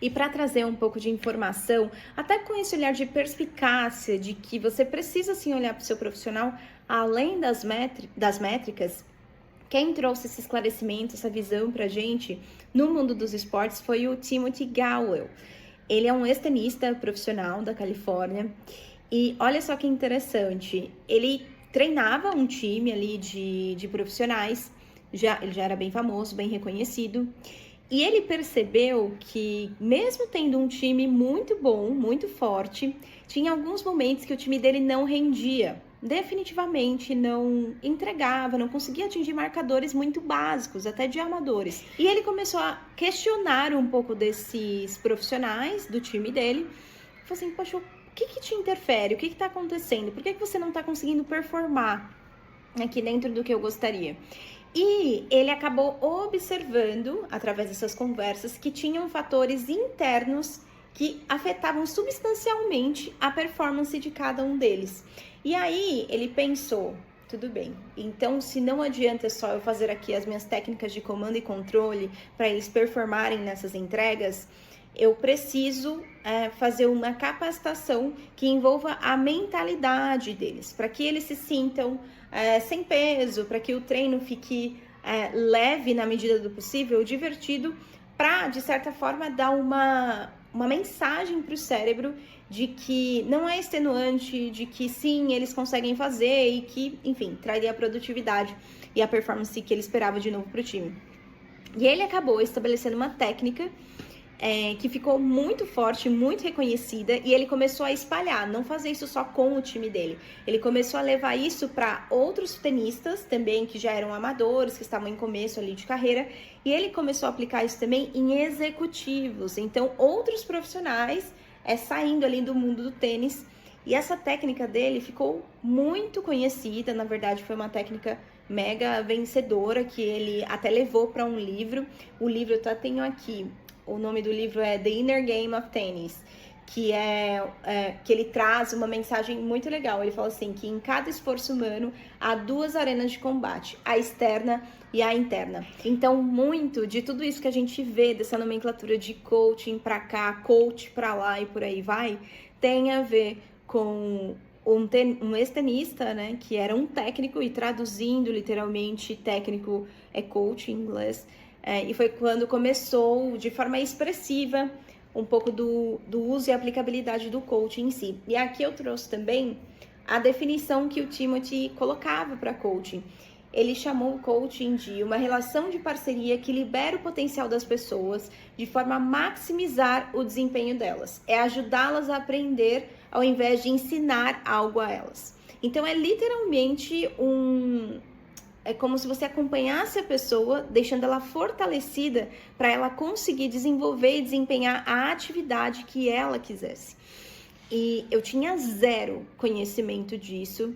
E para trazer um pouco de informação, até com esse olhar de perspicácia, de que você precisa sim olhar para o seu profissional, além das métricas, quem trouxe esse esclarecimento, essa visão para a gente no mundo dos esportes foi o Timothy Galwell. Ele é um ex-tenista profissional da Califórnia e olha só que interessante, ele treinava um time ali de profissionais, ele já era bem famoso, bem reconhecido, e ele percebeu que, mesmo tendo um time muito bom, muito forte, tinha alguns momentos que o time dele não rendia. Definitivamente não entregava, não conseguia atingir marcadores muito básicos, até de amadores. E ele começou a questionar um pouco desses profissionais do time dele. Falou assim, poxa, o que te interfere? O que está acontecendo? Por que você não está conseguindo performar aqui dentro do que eu gostaria? E ele acabou observando, através dessas conversas, que tinham fatores internos que afetavam substancialmente a performance de cada um deles. E aí ele pensou, tudo bem, então se não adianta só eu fazer aqui as minhas técnicas de comando e controle para eles performarem nessas entregas, eu preciso fazer uma capacitação que envolva a mentalidade deles, para que eles se sintam sem peso, para que o treino fique leve na medida do possível, divertido, para, de certa forma, dar uma mensagem para o cérebro de que não é extenuante, de que sim, eles conseguem fazer e que, enfim, traria a produtividade e a performance que ele esperava de novo para o time. E ele acabou estabelecendo uma técnica que ficou muito forte, muito reconhecida, e ele começou a espalhar, não fazer isso só com o time dele. Ele começou a levar isso para outros tenistas também, que já eram amadores, que estavam em começo ali de carreira, e ele começou a aplicar isso também em executivos. Então, outros profissionais saindo ali do mundo do tênis, e essa técnica dele ficou muito conhecida, na verdade foi uma técnica mega vencedora, que ele até levou para um livro. O livro eu tenho aqui. O nome do livro é The Inner Game of Tennis, que que ele traz uma mensagem muito legal. Ele fala assim, que em cada esforço humano há duas arenas de combate, a externa e a interna. Então, muito de tudo isso que a gente vê dessa nomenclatura de coaching pra cá, coach pra lá e por aí vai, tem a ver com um ex-tenista, né, que era um técnico, e traduzindo literalmente técnico é coach em inglês. E foi quando começou, de forma expressiva, um pouco do uso e aplicabilidade do coaching em si. E aqui eu trouxe também a definição que o Timothy colocava para coaching. Ele chamou o coaching de uma relação de parceria que libera o potencial das pessoas de forma a maximizar o desempenho delas. É ajudá-las a aprender ao invés de ensinar algo a elas. Então é literalmente é como se você acompanhasse a pessoa, deixando ela fortalecida para ela conseguir desenvolver e desempenhar a atividade que ela quisesse. E eu tinha zero conhecimento disso.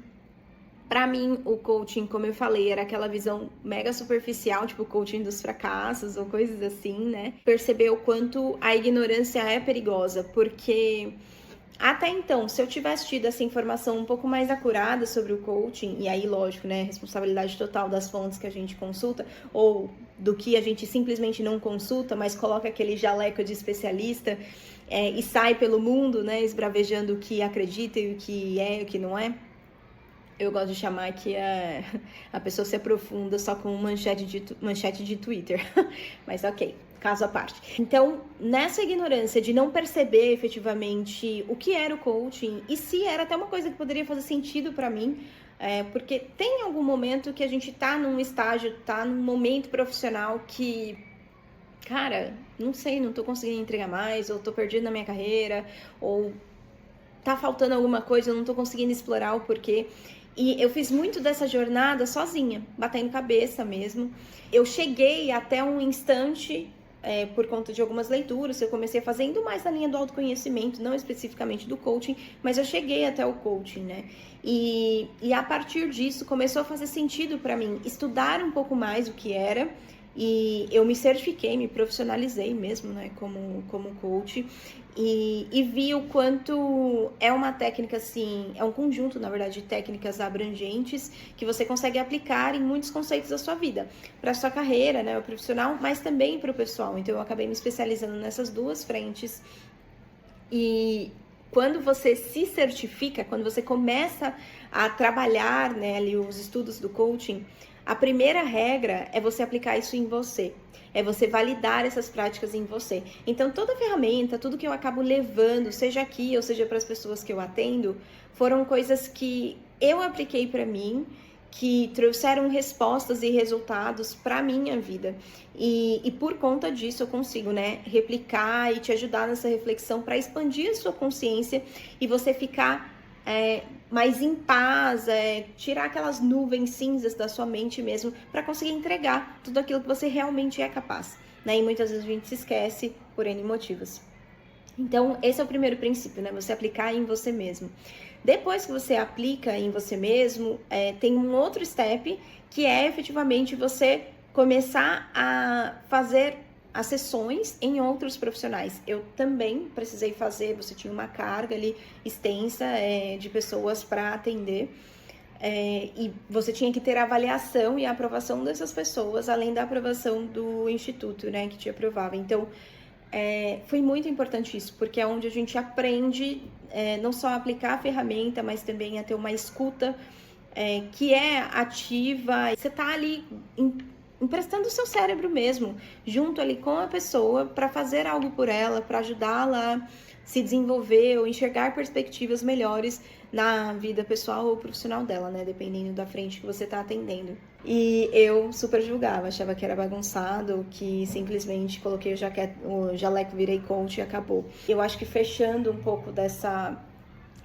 Para mim, o coaching, como eu falei, era aquela visão mega superficial, tipo coaching dos fracassos ou coisas assim, né? Perceber o quanto a ignorância é perigosa, porque até então, se eu tivesse tido essa informação um pouco mais acurada sobre o coaching, e aí, lógico, né, responsabilidade total das fontes que a gente consulta, ou do que a gente simplesmente não consulta, mas coloca aquele jaleco de especialista e sai pelo mundo, né, esbravejando o que acredita e o que é e o que não é. Eu gosto de chamar que a pessoa se aprofunda só com manchete de Twitter, mas ok. Caso à parte. Então, nessa ignorância de não perceber efetivamente o que era o coaching e se era até uma coisa que poderia fazer sentido para mim, porque tem algum momento que a gente tá num estágio, tá num momento profissional que, cara, não sei, não tô conseguindo entregar mais, ou tô perdido na minha carreira, ou tá faltando alguma coisa, eu não tô conseguindo explorar o porquê. E eu fiz muito dessa jornada sozinha, batendo cabeça mesmo. Eu cheguei até um instante por conta de algumas leituras, eu comecei fazendo mais na linha do autoconhecimento, não especificamente do coaching, mas eu cheguei até o coaching, né? E a partir disso começou a fazer sentido para mim estudar um pouco mais o que era E eu me certifiquei, me profissionalizei mesmo, né, como coach, e vi o quanto é uma técnica, assim, é um conjunto, na verdade, de técnicas abrangentes que você consegue aplicar em muitos conceitos da sua vida, para sua carreira, né, o profissional, mas também para o pessoal. Então, eu acabei me especializando nessas duas frentes. E quando você se certifica, quando você começa a trabalhar, né, ali os estudos do coaching, a primeira regra é você aplicar isso em você. É você validar essas práticas em você. Então, toda ferramenta, tudo que eu acabo levando, seja aqui ou seja para as pessoas que eu atendo, foram coisas que eu apliquei para mim, que trouxeram respostas e resultados para minha vida. E por conta disso eu consigo, né, replicar e te ajudar nessa reflexão para expandir a sua consciência e você ficar mais em paz, tirar aquelas nuvens cinzas da sua mente mesmo, para conseguir entregar tudo aquilo que você realmente é capaz, né? E muitas vezes a gente se esquece por N motivos. Então, esse é o primeiro princípio, né? Você aplicar em você mesmo. Depois que você aplica em você mesmo, tem um outro step, que é efetivamente você começar a fazer as sessões em outros profissionais. Eu também precisei fazer, você tinha uma carga ali extensa de pessoas para atender. E você tinha que ter a avaliação e a aprovação dessas pessoas, além da aprovação do instituto, né, que te aprovava. Então, foi muito importante isso, porque é onde a gente aprende não só a aplicar a ferramenta, mas também a ter uma escuta que é ativa. Você tá ali emprestando o seu cérebro mesmo, junto ali com a pessoa, para fazer algo por ela, para ajudá-la a se desenvolver ou enxergar perspectivas melhores na vida pessoal ou profissional dela, né? Dependendo da frente que você tá atendendo. E eu super julgava, achava que era bagunçado, que simplesmente coloquei o jaleco, virei coach e acabou. Eu acho que fechando um pouco dessa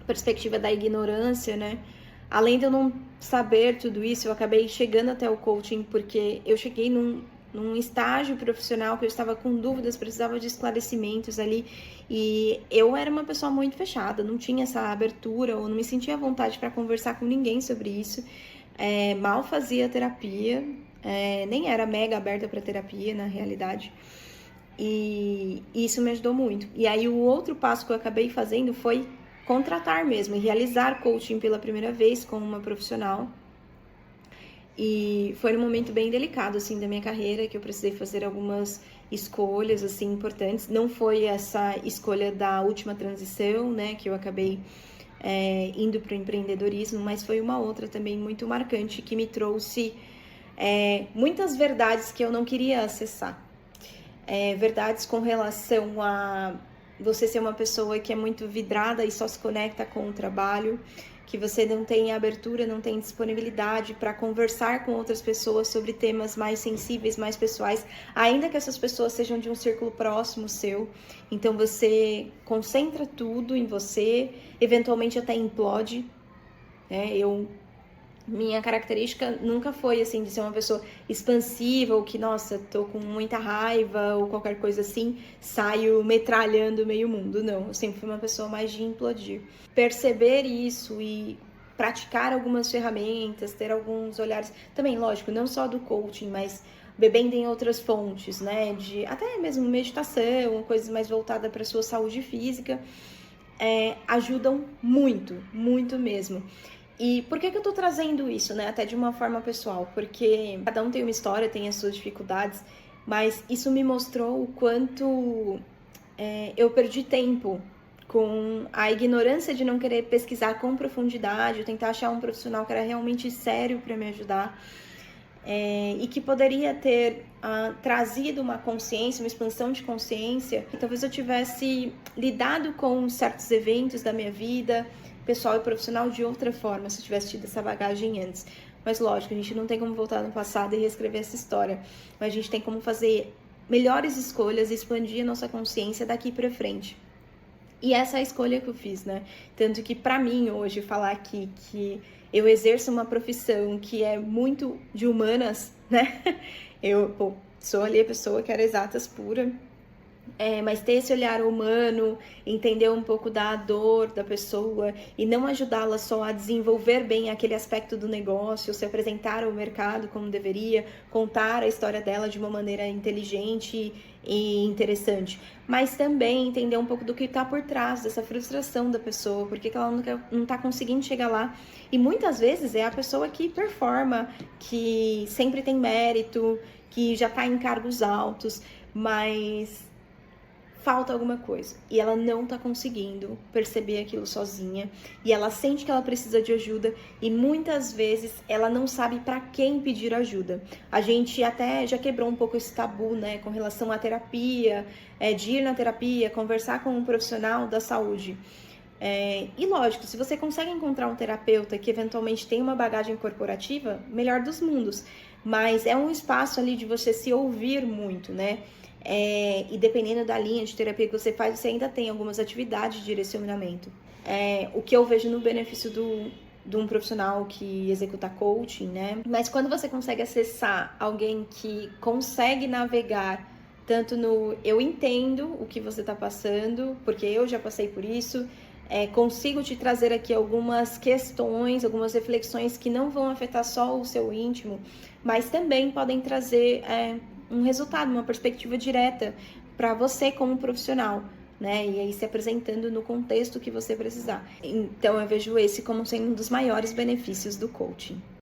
perspectiva da ignorância, né? Além de eu não saber tudo isso, eu acabei chegando até o coaching porque eu cheguei num estágio profissional que eu estava com dúvidas, precisava de esclarecimentos ali, e eu era uma pessoa muito fechada, não tinha essa abertura ou não me sentia à vontade para conversar com ninguém sobre isso. Mal fazia terapia, nem era mega aberta para terapia na realidade, e isso me ajudou muito. E aí o outro passo que eu acabei fazendo foi contratar mesmo e realizar coaching pela primeira vez com uma profissional. E foi um momento bem delicado, assim, da minha carreira, que eu precisei fazer algumas escolhas, assim, importantes. Não foi essa escolha da última transição, né, que eu acabei indo para o empreendedorismo, mas foi uma outra também muito marcante, que me trouxe muitas verdades que eu não queria acessar. Verdades com relação a você ser uma pessoa que é muito vidrada e só se conecta com o trabalho, que você não tem abertura, não tem disponibilidade para conversar com outras pessoas sobre temas mais sensíveis, mais pessoais, ainda que essas pessoas sejam de um círculo próximo seu. Então você concentra tudo em você, eventualmente até implode, né? Minha característica nunca foi, assim, de ser uma pessoa expansiva ou que, nossa, tô com muita raiva ou qualquer coisa assim, saio metralhando meio mundo. Não, eu sempre fui uma pessoa mais de implodir. Perceber isso e praticar algumas ferramentas, ter alguns olhares, também, lógico, não só do coaching, mas bebendo em outras fontes, né, de até mesmo meditação, coisas mais voltadas para sua saúde física, ajudam muito, muito mesmo. E por que eu tô trazendo isso, né? Até de uma forma pessoal, porque cada um tem uma história, tem as suas dificuldades, mas isso me mostrou o quanto eu perdi tempo com a ignorância de não querer pesquisar com profundidade, eu tentar achar um profissional que era realmente sério para me ajudar, e que poderia ter trazido uma consciência, uma expansão de consciência, e talvez eu tivesse lidado com certos eventos da minha vida, pessoal e profissional, de outra forma, se eu tivesse tido essa bagagem antes. Mas lógico, a gente não tem como voltar no passado e reescrever essa história, mas a gente tem como fazer melhores escolhas e expandir a nossa consciência daqui para frente. E essa é a escolha que eu fiz, né? Tanto que para mim hoje falar aqui que eu exerço uma profissão que é muito de humanas, né? Eu sou ali a pessoa que era exatas pura, mas ter esse olhar humano, entender um pouco da dor da pessoa e não ajudá-la só a desenvolver bem aquele aspecto do negócio, se apresentar ao mercado como deveria, contar a história dela de uma maneira inteligente e interessante, mas também entender um pouco do que está por trás dessa frustração da pessoa, porque que ela não está conseguindo chegar lá. E muitas vezes é a pessoa que performa, que sempre tem mérito, que já está em cargos altos, mas falta alguma coisa e ela não tá conseguindo perceber aquilo sozinha e ela sente que ela precisa de ajuda e muitas vezes ela não sabe para quem pedir ajuda. A gente até já quebrou um pouco esse tabu, né, com relação à terapia, de ir na terapia, conversar com um profissional da saúde. E lógico, se você consegue encontrar um terapeuta que eventualmente tem uma bagagem corporativa, melhor dos mundos, mas é um espaço ali de você se ouvir muito, né? E dependendo da linha de terapia que você faz, você ainda tem algumas atividades de direcionamento. O que eu vejo no benefício de um profissional que executa coaching, né? Mas quando você consegue acessar alguém que consegue navegar tanto no eu entendo o que você está passando, porque eu já passei por isso, consigo te trazer aqui algumas questões, algumas reflexões que não vão afetar só o seu íntimo, mas também podem trazer um resultado, uma perspectiva direta para você como profissional, né? E aí se apresentando no contexto que você precisar. Então eu vejo esse como sendo um dos maiores benefícios do coaching.